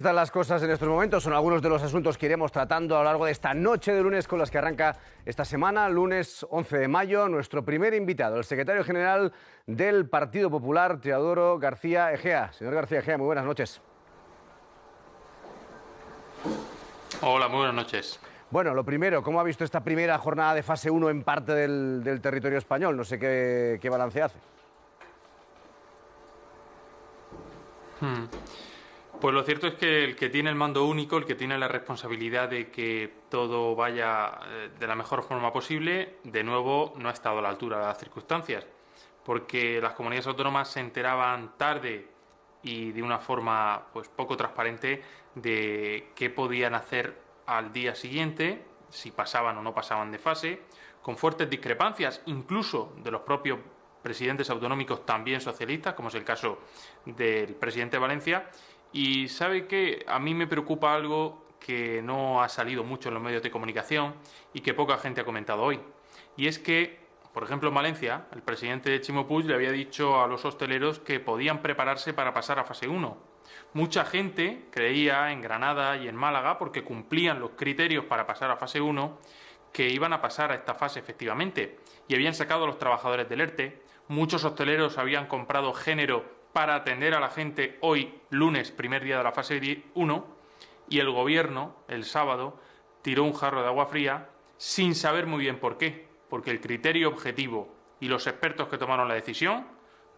Están las cosas en estos momentos, son algunos de los asuntos que iremos tratando a lo largo de esta noche de lunes con las que arranca esta semana, lunes 11 de mayo. Nuestro primer invitado, el secretario general del Partido Popular, Teodoro García Egea. Señor García Egea, muy buenas noches. Hola, muy buenas noches. Bueno, lo primero, ¿cómo ha visto esta primera jornada de fase 1 en parte del territorio español? No sé qué balance hace. Pues lo cierto es que el que tiene el mando único, el que tiene la responsabilidad de que todo vaya de la mejor forma posible, de nuevo no ha estado a la altura de las circunstancias, porque las comunidades autónomas se enteraban tarde y de una forma pues poco transparente de qué podían hacer al día siguiente, si pasaban o no pasaban de fase, con fuertes discrepancias, incluso de los propios presidentes autonómicos también socialistas, como es el caso del presidente de Valencia. Y sabe que a mí me preocupa algo que no ha salido mucho en los medios de comunicación y que poca gente ha comentado hoy. Y es que, por ejemplo, en Valencia, el presidente Ximo Puig le había dicho a los hosteleros que podían prepararse para pasar a fase 1. Mucha gente creía en Granada y en Málaga, porque cumplían los criterios para pasar a fase 1, que iban a pasar a esta fase efectivamente. Y habían sacado a los trabajadores del ERTE. Muchos hosteleros habían comprado género para atender a la gente hoy, lunes, primer día de la fase 1, y el Gobierno, el sábado, tiró un jarro de agua fría sin saber muy bien por qué, porque el criterio objetivo y los expertos que tomaron la decisión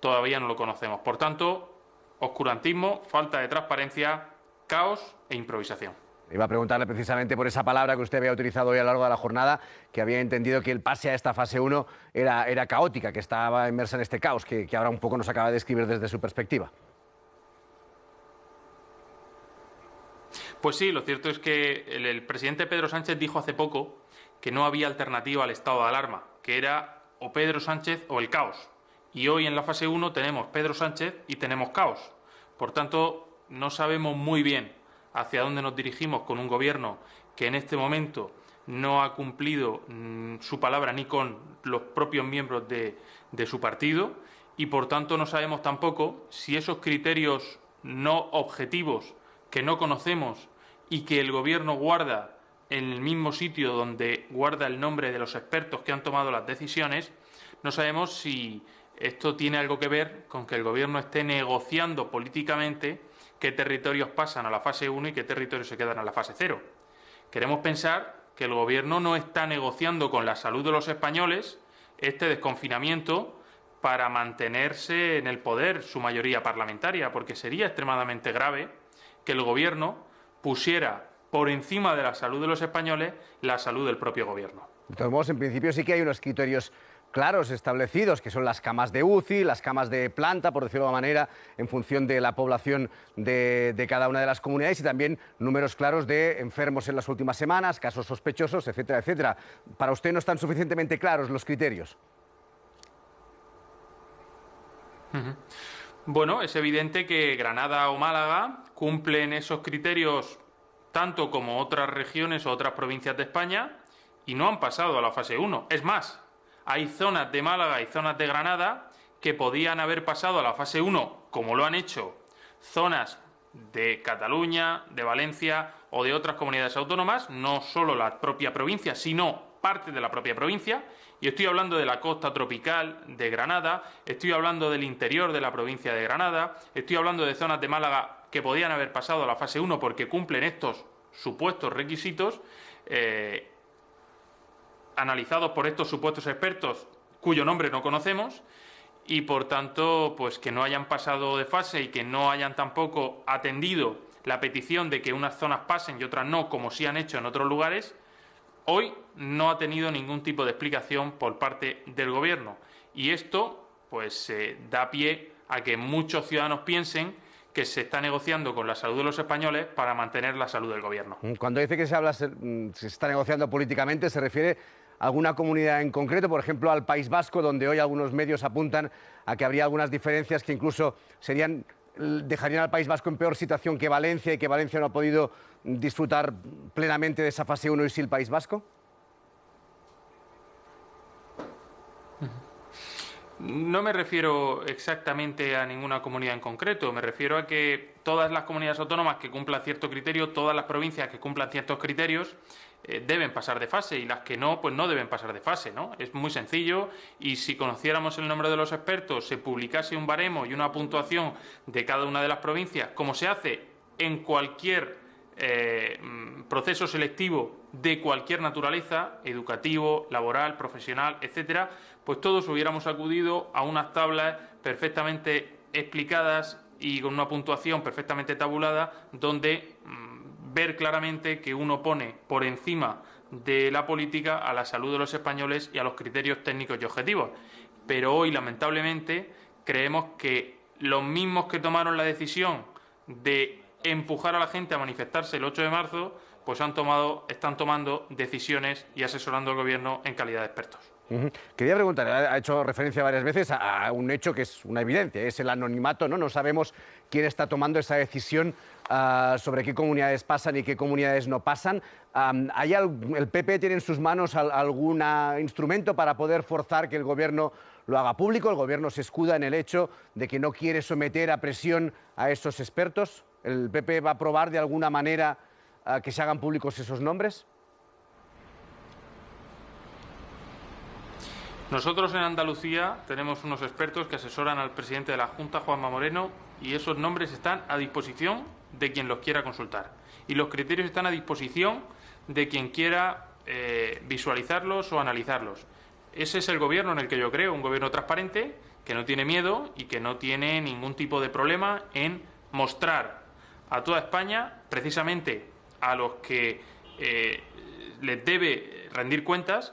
todavía no lo conocemos. Por tanto, oscurantismo, falta de transparencia, caos e improvisación. Iba a preguntarle precisamente por esa palabra que usted había utilizado hoy a lo largo de la jornada, que había entendido que el pase a esta fase 1 era caótica, que estaba inmersa en este caos, que ahora un poco nos acaba de describir desde su perspectiva. Pues sí, lo cierto es que el presidente Pedro Sánchez dijo hace poco que no había alternativa al estado de alarma, que era o Pedro Sánchez o el caos. Y hoy en la fase 1 tenemos Pedro Sánchez y tenemos caos. Por tanto, no sabemos muy bien hacia dónde nos dirigimos con un gobierno que en este momento no ha cumplido su palabra ni con los propios miembros de su partido, y por tanto no sabemos tampoco si esos criterios no objetivos que no conocemos y que el gobierno guarda en el mismo sitio donde guarda el nombre de los expertos que han tomado las decisiones, no sabemos si esto tiene algo que ver con que el gobierno esté negociando políticamente qué territorios pasan a la fase 1 y qué territorios se quedan a la fase 0. Queremos pensar que el Gobierno no está negociando con la salud de los españoles este desconfinamiento para mantenerse en el poder su mayoría parlamentaria, porque sería extremadamente grave que el Gobierno pusiera por encima de la salud de los españoles la salud del propio Gobierno. De todos modos, en principio sí que hay unos criterios claros establecidos, que son las camas de UCI, las camas de planta, por decirlo de alguna manera, en función de la población de cada una de las comunidades, y también números claros de enfermos en las últimas semanas, casos sospechosos, etcétera, etcétera. ¿Para usted no están suficientemente claros los criterios? Bueno, es evidente que Granada o Málaga cumplen esos criterios tanto como otras regiones o otras provincias de España y no han pasado a la fase 1. Es más, hay zonas de Málaga y zonas de Granada que podían haber pasado a la fase 1, como lo han hecho zonas de Cataluña, de Valencia o de otras comunidades autónomas, no solo la propia provincia, sino parte de la propia provincia. Y estoy hablando de la costa tropical de Granada, estoy hablando del interior de la provincia de Granada, estoy hablando de zonas de Málaga que podían haber pasado a la fase 1 porque cumplen estos supuestos requisitos, analizados por estos supuestos expertos cuyo nombre no conocemos, y por tanto pues que no hayan pasado de fase y que no hayan tampoco atendido la petición de que unas zonas pasen y otras no, como sí han hecho en otros lugares, hoy no ha tenido ningún tipo de explicación por parte del Gobierno. Y esto pues da pie a que muchos ciudadanos piensen que se está negociando con la salud de los españoles para mantener la salud del Gobierno. Cuando dice que se está negociando políticamente, ¿se refiere a alguna comunidad en concreto, por ejemplo al País Vasco, donde hoy algunos medios apuntan a que habría algunas diferencias que incluso dejarían al País Vasco en peor situación que Valencia, y que Valencia no ha podido disfrutar plenamente de esa fase 1 y sí el País Vasco? No me refiero exactamente a ninguna comunidad en concreto, me refiero a que todas las comunidades autónomas que cumplan cierto criterio, todas las provincias que cumplan ciertos criterios, deben pasar de fase, y las que no, pues no deben pasar de fase, ¿no? Es muy sencillo, y si conociéramos el nombre de los expertos, se publicase un baremo y una puntuación de cada una de las provincias, como se hace en cualquier proceso selectivo de cualquier naturaleza, educativo, laboral, profesional, etcétera, pues todos hubiéramos acudido a unas tablas perfectamente explicadas y con una puntuación perfectamente tabulada, donde ver claramente que uno pone por encima de la política a la salud de los españoles y a los criterios técnicos y objetivos. Pero hoy, lamentablemente, creemos que los mismos que tomaron la decisión de empujar a la gente a manifestarse el 8 de marzo, pues están tomando decisiones y asesorando al Gobierno en calidad de expertos. Quería preguntar, ha hecho referencia varias veces a un hecho que es una evidencia, es el anonimato, ¿no? No sabemos quién está tomando esa decisión sobre qué comunidades pasan y qué comunidades no pasan. ¿El PP tiene en sus manos algún instrumento para poder forzar que el Gobierno lo haga público? ¿El Gobierno se escuda en el hecho de que no quiere someter a presión a esos expertos? ¿El PP va a aprobar de alguna manera que se hagan públicos esos nombres? Nosotros en Andalucía tenemos unos expertos que asesoran al presidente de la Junta, Juanma Moreno, y esos nombres están a disposición de quien los quiera consultar. Y los criterios están a disposición de quien quiera visualizarlos o analizarlos. Ese es el Gobierno en el que yo creo, un Gobierno transparente, que no tiene miedo y que no tiene ningún tipo de problema en mostrar a toda España, precisamente a los que les debe rendir cuentas,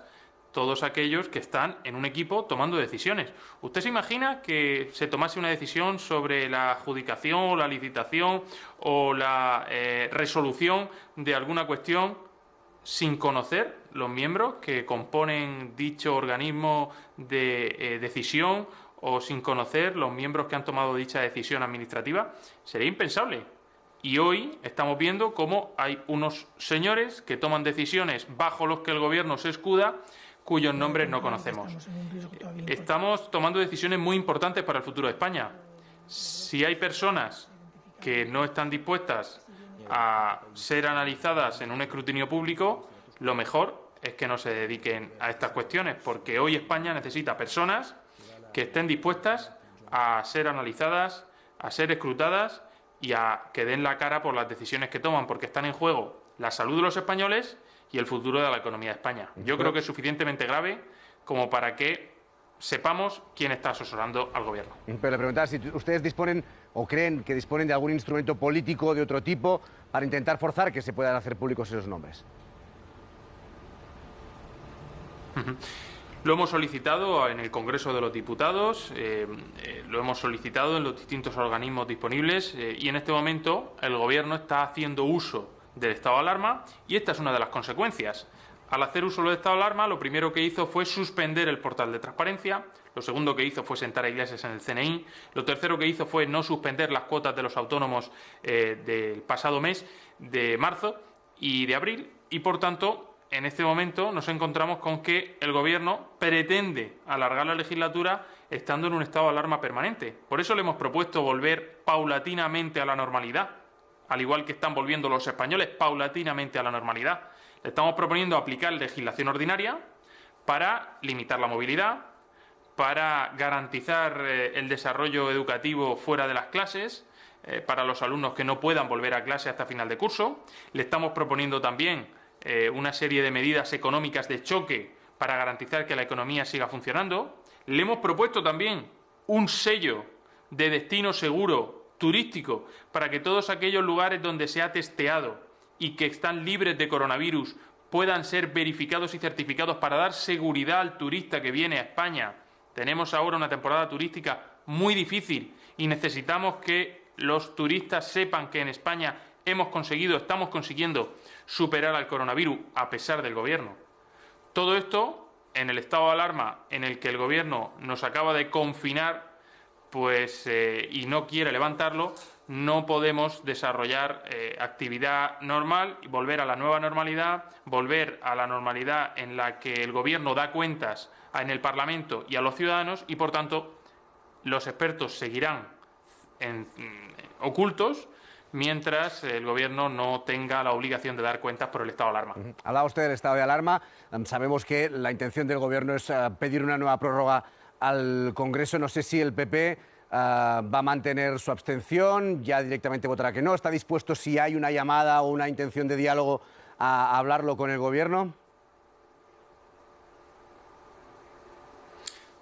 todos aquellos que están en un equipo tomando decisiones. ¿Usted se imagina que se tomase una decisión sobre la adjudicación o la licitación o la resolución de alguna cuestión sin conocer los miembros que componen dicho organismo de decisión, o sin conocer los miembros que han tomado dicha decisión administrativa? Sería impensable. Y hoy estamos viendo cómo hay unos señores que toman decisiones bajo los que el Gobierno se escuda, cuyos nombres no conocemos. Estamos tomando decisiones muy importantes para el futuro de España. Si hay personas que no están dispuestas a ser analizadas en un escrutinio público, lo mejor es que no se dediquen a estas cuestiones, porque hoy España necesita personas que estén dispuestas a ser analizadas, a ser escrutadas y a que den la cara por las decisiones que toman, porque están en juego la salud de los españoles y el futuro de la economía de España. Yo creo que es suficientemente grave como para que sepamos quién está asesorando al Gobierno. Pero le preguntaba si ustedes disponen o creen que disponen de algún instrumento político de otro tipo para intentar forzar que se puedan hacer públicos esos nombres. Lo hemos solicitado en el Congreso de los Diputados, lo hemos solicitado en los distintos organismos disponibles y en este momento el Gobierno está haciendo uso del estado de alarma, y esta es una de las consecuencias. Al hacer uso del estado de alarma, lo primero que hizo fue suspender el portal de transparencia, lo segundo que hizo fue sentar a Iglesias en el CNI, lo tercero que hizo fue no suspender las cuotas de los autónomos del pasado mes de marzo y de abril, y por tanto en este momento nos encontramos con que el Gobierno pretende alargar la legislatura estando en un estado de alarma permanente. Por eso le hemos propuesto volver paulatinamente a la normalidad, al igual que están volviendo los españoles paulatinamente a la normalidad. Le estamos proponiendo aplicar legislación ordinaria para limitar la movilidad, para garantizar el desarrollo educativo fuera de las clases, para los alumnos que no puedan volver a clase hasta final de curso. Le estamos proponiendo también una serie de medidas económicas de choque para garantizar que la economía siga funcionando. Le hemos propuesto también un sello de destino seguro turístico para que todos aquellos lugares donde se ha testeado y que están libres de coronavirus puedan ser verificados y certificados para dar seguridad al turista que viene a España. Tenemos ahora una temporada turística muy difícil y necesitamos que los turistas sepan que en España estamos consiguiendo superar al coronavirus a pesar del Gobierno. Todo esto en el estado de alarma en el que el Gobierno nos acaba de confinar, y no quiere levantarlo, no podemos desarrollar actividad normal y volver a la nueva normalidad, volver a la normalidad en la que el Gobierno da cuentas en el Parlamento y a los ciudadanos y, por tanto, los expertos seguirán ocultos mientras el Gobierno no tenga la obligación de dar cuentas por el estado de alarma. Hablaba usted del estado de alarma. Sabemos que la intención del Gobierno es pedir una nueva prórroga al Congreso. No sé si el PP va a mantener su abstención, ya directamente votará que no. ¿Está dispuesto, si hay una llamada o una intención de diálogo, a hablarlo con el Gobierno?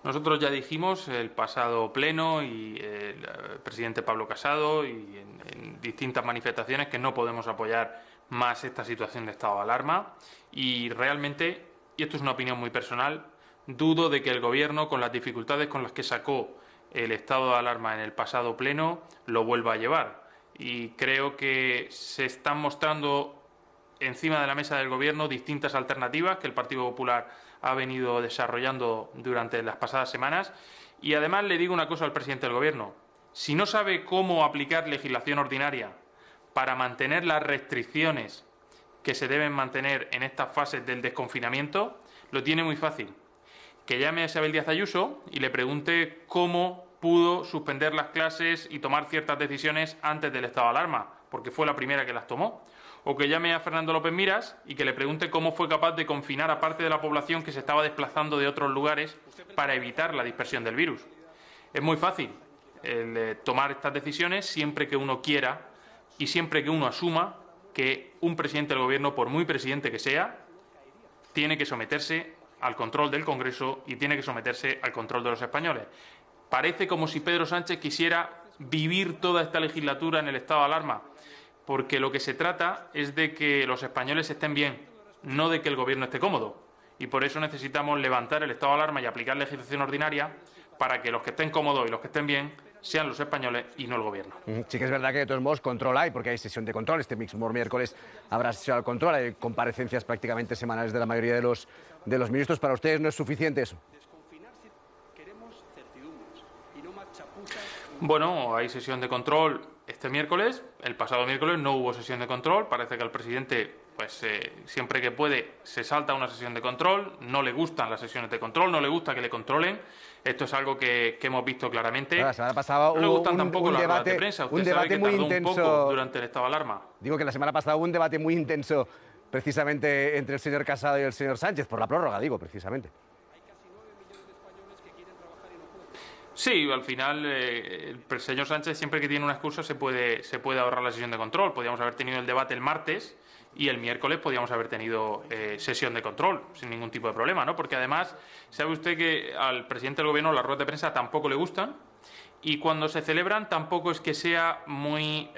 Nosotros ya dijimos el pasado pleno y el presidente Pablo Casado y en distintas manifestaciones que no podemos apoyar más esta situación de estado de alarma y realmente, y esto es una opinión muy personal, dudo de que el Gobierno, con las dificultades con las que sacó el estado de alarma en el pasado pleno, lo vuelva a llevar. Y creo que se están mostrando encima de la mesa del Gobierno distintas alternativas que el Partido Popular ha venido desarrollando durante las pasadas semanas. Y además le digo una cosa al presidente del Gobierno. Si no sabe cómo aplicar legislación ordinaria para mantener las restricciones que se deben mantener en estas fases del desconfinamiento, lo tiene muy fácil. Que llame a Isabel Díaz Ayuso y le pregunte cómo pudo suspender las clases y tomar ciertas decisiones antes del estado de alarma, porque fue la primera que las tomó. O que llame a Fernando López Miras y que le pregunte cómo fue capaz de confinar a parte de la población que se estaba desplazando de otros lugares para evitar la dispersión del virus. Es muy fácil tomar estas decisiones siempre que uno quiera y siempre que uno asuma que un presidente del Gobierno, por muy presidente que sea, tiene que someterse al control del Congreso y tiene que someterse al control de los españoles. Parece como si Pedro Sánchez quisiera vivir toda esta legislatura en el estado de alarma, porque lo que se trata es de que los españoles estén bien, no de que el Gobierno esté cómodo. Y por eso necesitamos levantar el estado de alarma y aplicar legislación ordinaria para que los que estén cómodos y los que estén bien sean los españoles y no el Gobierno. Sí que es verdad que de todos modos control hay, porque hay sesión de control. Este mismo miércoles habrá sesión al control, hay comparecencias prácticamente semanales de la mayoría de los ministros. ¿Para ustedes no es suficiente eso? Bueno, hay sesión de control este miércoles. El pasado miércoles no hubo sesión de control. Parece que al presidente, pues siempre que puede, se salta una sesión de control. No le gustan las sesiones de control, no le gusta que le controlen. Esto es algo que hemos visto claramente. La semana pasada no le gustan tampoco las ruedas de prensa. Un debate muy intenso. Un poco durante el estado de alarma. Digo que la semana pasada hubo un debate muy intenso, precisamente entre el señor Casado y el señor Sánchez, por la prórroga, digo, precisamente. Sí, al final el señor Sánchez, siempre que tiene una excusa, se puede ahorrar la sesión de control. Podríamos haber tenido el debate el martes y el miércoles podríamos haber tenido sesión de control sin ningún tipo de problema, ¿no? Porque además, sabe usted que al presidente del Gobierno las ruedas de prensa tampoco le gustan y cuando se celebran tampoco es que sea muy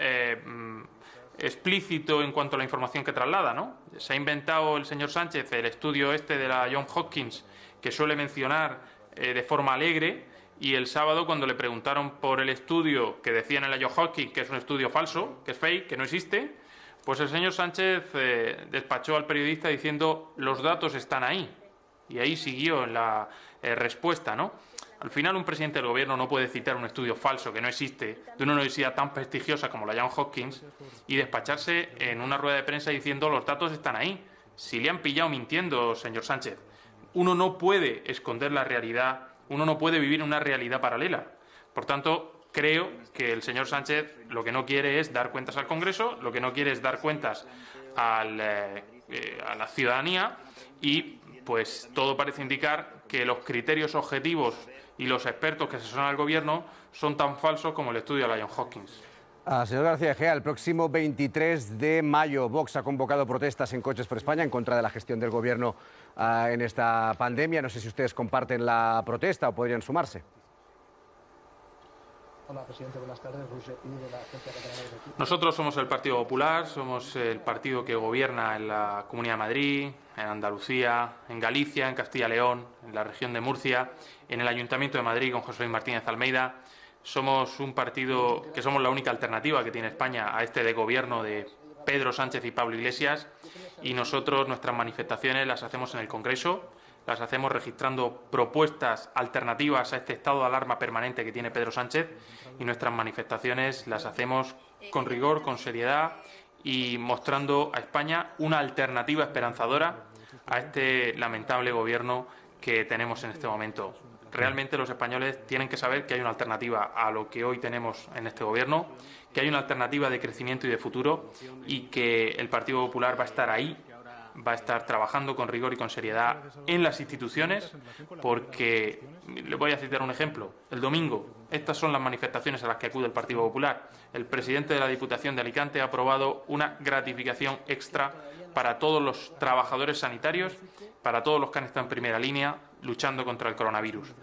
explícito en cuanto a la información que traslada, ¿no? Se ha inventado el señor Sánchez el estudio este de la Johns Hopkins que suele mencionar de forma alegre. Y el sábado, cuando le preguntaron por el estudio que decían en la Johns Hopkins que es un estudio falso, que es fake, que no existe, pues el señor Sánchez despachó al periodista diciendo los datos están ahí. Y ahí siguió en la respuesta, ¿no? Al final, un presidente del Gobierno no puede citar un estudio falso que no existe de una universidad tan prestigiosa como la Johns Hopkins y despacharse en una rueda de prensa diciendo los datos están ahí. Si le han pillado mintiendo, señor Sánchez, uno no puede esconder la realidad. Uno no puede vivir en una realidad paralela. Por tanto, creo que el señor Sánchez lo que no quiere es dar cuentas al Congreso, lo que no quiere es dar cuentas a la ciudadanía y pues todo parece indicar que los criterios objetivos y los expertos que asesoran al Gobierno son tan falsos como el estudio de la Johns Hopkins. Señor García Egea, el próximo 23 de mayo Vox ha convocado protestas en Coches por España en contra de la gestión del Gobierno en esta pandemia. No sé si ustedes comparten la protesta o podrían sumarse. Hola, presidente, buenas tardes. De la Agencia Catalana de Noticias. Nosotros somos el Partido Popular, somos el partido que gobierna en la Comunidad de Madrid, en Andalucía, en Galicia, en Castilla y León, en la región de Murcia, en el Ayuntamiento de Madrid con José Luis Martínez Almeida. Somos un partido que somos la única alternativa que tiene España a este de gobierno de Pedro Sánchez y Pablo Iglesias y nosotros nuestras manifestaciones las hacemos en el Congreso, las hacemos registrando propuestas alternativas a este estado de alarma permanente que tiene Pedro Sánchez y nuestras manifestaciones las hacemos con rigor, con seriedad y mostrando a España una alternativa esperanzadora a este lamentable gobierno que tenemos en este momento. Realmente los españoles tienen que saber que hay una alternativa a lo que hoy tenemos en este Gobierno, que hay una alternativa de crecimiento y de futuro y que el Partido Popular va a estar ahí, va a estar trabajando con rigor y con seriedad en las instituciones, porque, le voy a citar un ejemplo, el domingo, estas son las manifestaciones a las que acude el Partido Popular. El presidente de la Diputación de Alicante ha aprobado una gratificación extra para todos los trabajadores sanitarios, para todos los que han estado en primera línea luchando contra el coronavirus.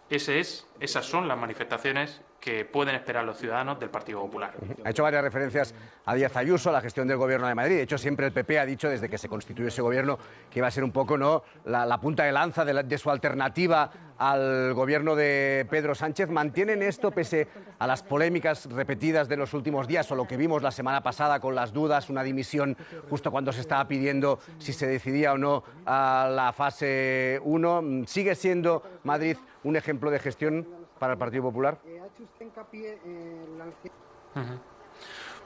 Esas son las manifestaciones que pueden esperar los ciudadanos del Partido Popular. Ha hecho varias referencias a Díaz Ayuso, a la gestión del Gobierno de Madrid. De hecho, siempre el PP ha dicho, desde que se constituyó ese Gobierno, que iba a ser un poco la punta de lanza de su alternativa al Gobierno de Pedro Sánchez. ¿Mantienen esto pese a las polémicas repetidas de los últimos días o lo que vimos la semana pasada con las dudas, una dimisión justo cuando se estaba pidiendo si se decidía o no a la fase 1? ¿Sigue siendo Madrid un ejemplo de gestión para el Partido Popular?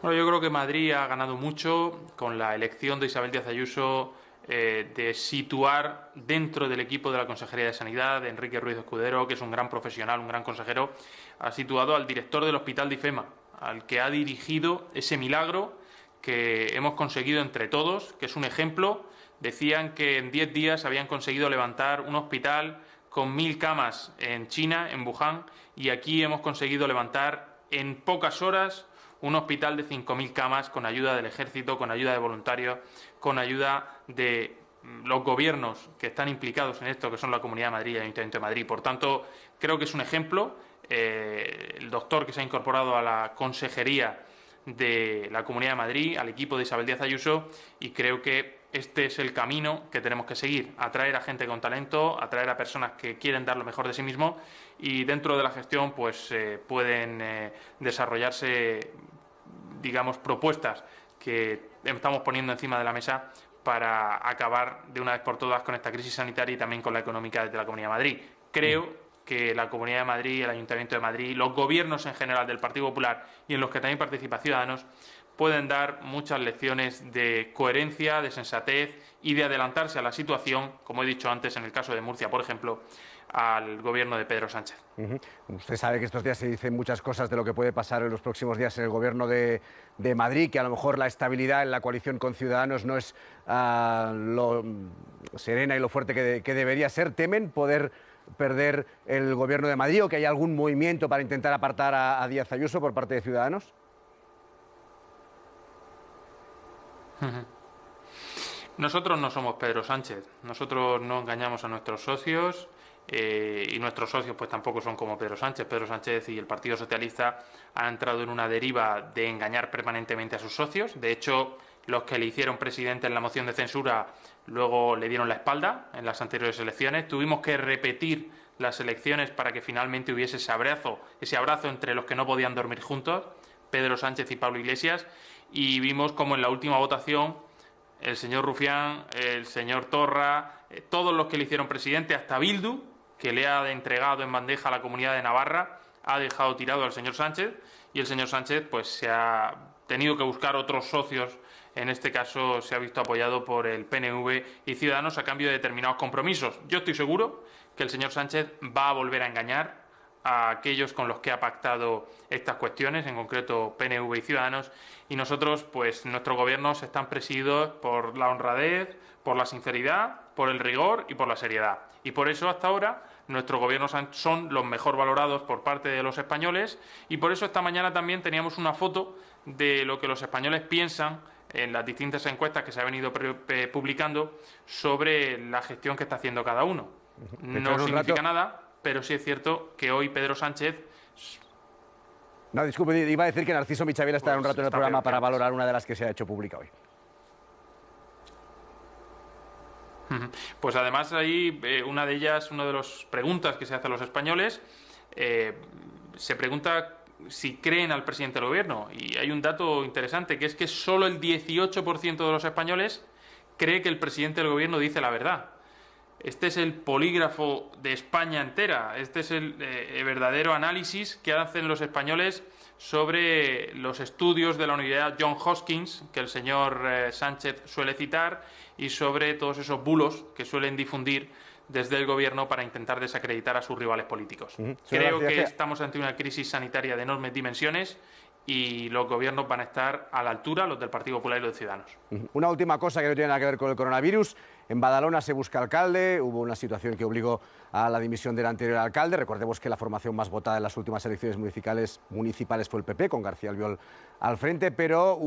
Bueno, yo creo que Madrid ha ganado mucho con la elección de Isabel Díaz Ayuso, de situar dentro del equipo de la Consejería de Sanidad, de Enrique Ruiz Escudero, que es un gran profesional, un gran consejero, ha situado al director del Hospital de IFEMA, al que ha dirigido ese milagro que hemos conseguido entre todos, que es un ejemplo. Decían que en 10 días habían conseguido levantar un hospital con 1000 camas en China, en Wuhan, y aquí hemos conseguido levantar en pocas horas un hospital de 5000 camas con ayuda del Ejército, con ayuda de voluntarios, con ayuda de los gobiernos que están implicados en esto, que son la Comunidad de Madrid y el Ayuntamiento de Madrid. Por tanto, creo que es un ejemplo. El doctor que se ha incorporado a la consejería de la Comunidad de Madrid, al equipo de Isabel Díaz Ayuso, y creo que este es el camino que tenemos que seguir: atraer a gente con talento, atraer a personas que quieren dar lo mejor de sí mismos, y dentro de la gestión pues pueden desarrollarse, digamos, propuestas que estamos poniendo encima de la mesa para acabar de una vez por todas con esta crisis sanitaria y también con la económica desde la Comunidad de Madrid. Creo que la Comunidad de Madrid, el Ayuntamiento de Madrid, los gobiernos en general del Partido Popular y en los que también participa Ciudadanos, pueden dar muchas lecciones de coherencia, de sensatez y de adelantarse a la situación, como he dicho antes, en el caso de Murcia, por ejemplo, al gobierno de Pedro Sánchez. Usted sabe que estos días se dicen muchas cosas de lo que puede pasar en los próximos días en el gobierno de Madrid, que a lo mejor la estabilidad en la coalición con Ciudadanos no es lo serena y lo fuerte que debería ser. ¿Temen poder perder el gobierno de Madrid o que haya algún movimiento para intentar apartar a Díaz Ayuso por parte de Ciudadanos? Nosotros no somos Pedro Sánchez, nosotros no engañamos a nuestros socios, y nuestros socios pues tampoco son como Pedro Sánchez. Pedro Sánchez y el Partido Socialista han entrado en una deriva de engañar permanentemente a sus socios. De hecho, los que le hicieron presidente en la moción de censura luego le dieron la espalda en las anteriores elecciones. Tuvimos que repetir las elecciones para que finalmente hubiese ese abrazo entre los que no podían dormir juntos, Pedro Sánchez y Pablo Iglesias, y vimos como en la última votación el señor Rufián, el señor Torra, todos los que le hicieron presidente, hasta Bildu, que le ha entregado en bandeja a la Comunidad de Navarra, ha dejado tirado al señor Sánchez, y el señor Sánchez pues se ha tenido que buscar otros socios. En este caso se ha visto apoyado por el PNV y Ciudadanos a cambio de determinados compromisos. Yo estoy seguro que el señor Sánchez va a volver a engañar a aquellos con los que ha pactado estas cuestiones, en concreto PNV y Ciudadanos, y nosotros, pues nuestros gobiernos están presididos por la honradez, por la sinceridad, por el rigor y por la seriedad. Y por eso hasta ahora nuestros gobiernos son los mejor valorados por parte de los españoles, y por eso esta mañana también teníamos una foto de lo que los españoles piensan en las distintas encuestas que se han venido publicando sobre la gestión que está haciendo cada uno. No significa nada, pero sí es cierto que hoy Pedro Sánchez... No, disculpe, iba a decir que Narciso Michavila estará un rato en el programa para valorar una de las que se ha hecho pública hoy. Pues además ahí una de ellas, una de las preguntas que se hace a los españoles, se pregunta si creen al presidente del gobierno, y hay un dato interesante, que es que solo el 18% de los españoles cree que el presidente del gobierno dice la verdad. Este es el polígrafo de España entera, este es el verdadero análisis que hacen los españoles sobre los estudios de la Universidad Johns Hopkins, que el señor Sánchez suele citar, y sobre todos esos bulos que suelen difundir desde el gobierno para intentar desacreditar a sus rivales políticos. Creo que estamos ante una crisis sanitaria de enormes dimensiones y los gobiernos van a estar a la altura, los del Partido Popular y los de Ciudadanos. Una última cosa que no tiene nada que ver con el coronavirus. En Badalona se busca alcalde, hubo una situación que obligó a la dimisión del anterior alcalde. Recordemos que la formación más votada en las últimas elecciones municipales fue el PP, con García Albiol al frente, pero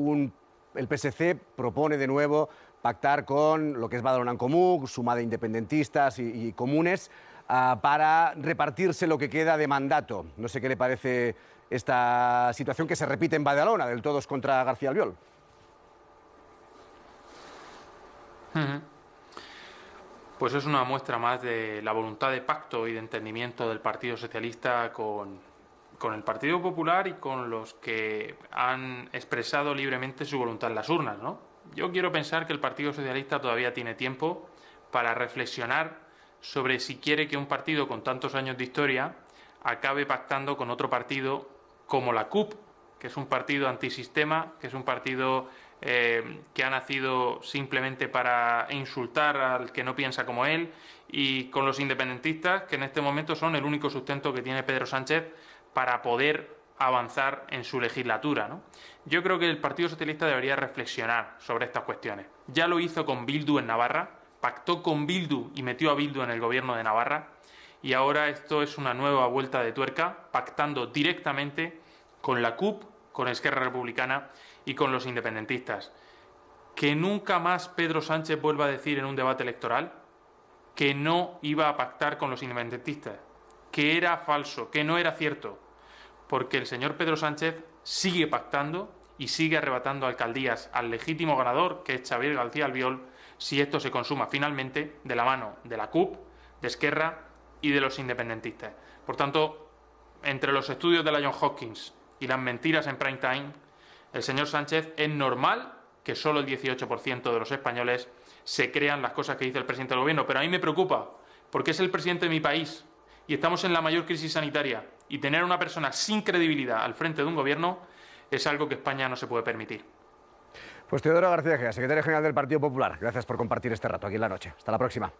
el PSC propone de nuevo pactar con lo que es Badalona en Comú, suma de independentistas y comunes, para repartirse lo que queda de mandato. No sé qué le parece esta situación que se repite en Badalona, del todos contra García Albiol. Pues es una muestra más de la voluntad de pacto y de entendimiento del Partido Socialista con el Partido Popular y con los que han expresado libremente su voluntad en las urnas, ¿no? Yo quiero pensar que el Partido Socialista todavía tiene tiempo para reflexionar sobre si quiere que un partido con tantos años de historia acabe pactando con otro partido como la CUP, que es un partido antisistema, que es un partido que ha nacido simplemente para insultar al que no piensa como él, y con los independentistas, que en este momento son el único sustento que tiene Pedro Sánchez para poder avanzar en su legislatura, ¿no? Yo creo que el Partido Socialista debería reflexionar sobre estas cuestiones. Ya lo hizo con Bildu en Navarra, pactó con Bildu y metió a Bildu en el gobierno de Navarra, y ahora esto es una nueva vuelta de tuerca, pactando directamente con la CUP, con Esquerra Republicana y con los independentistas. Que nunca más Pedro Sánchez vuelva a decir en un debate electoral que no iba a pactar con los independentistas, que era falso, que no era cierto, porque el señor Pedro Sánchez sigue pactando y sigue arrebatando alcaldías al legítimo ganador, que es Xabier García Albiol, si esto se consuma finalmente de la mano de la CUP, de Esquerra y de los independentistas. Por tanto, entre los estudios de la Johns Hopkins y las mentiras en prime time, el señor Sánchez, es normal que solo el 18% de los españoles se crean las cosas que dice el presidente del gobierno, pero a mí me preocupa, porque es el presidente de mi país y estamos en la mayor crisis sanitaria, y tener a una persona sin credibilidad al frente de un gobierno es algo que España no se puede permitir. Pues Teodoro García Egea, secretario general del Partido Popular, gracias por compartir este rato aquí en La Noche. Hasta la próxima.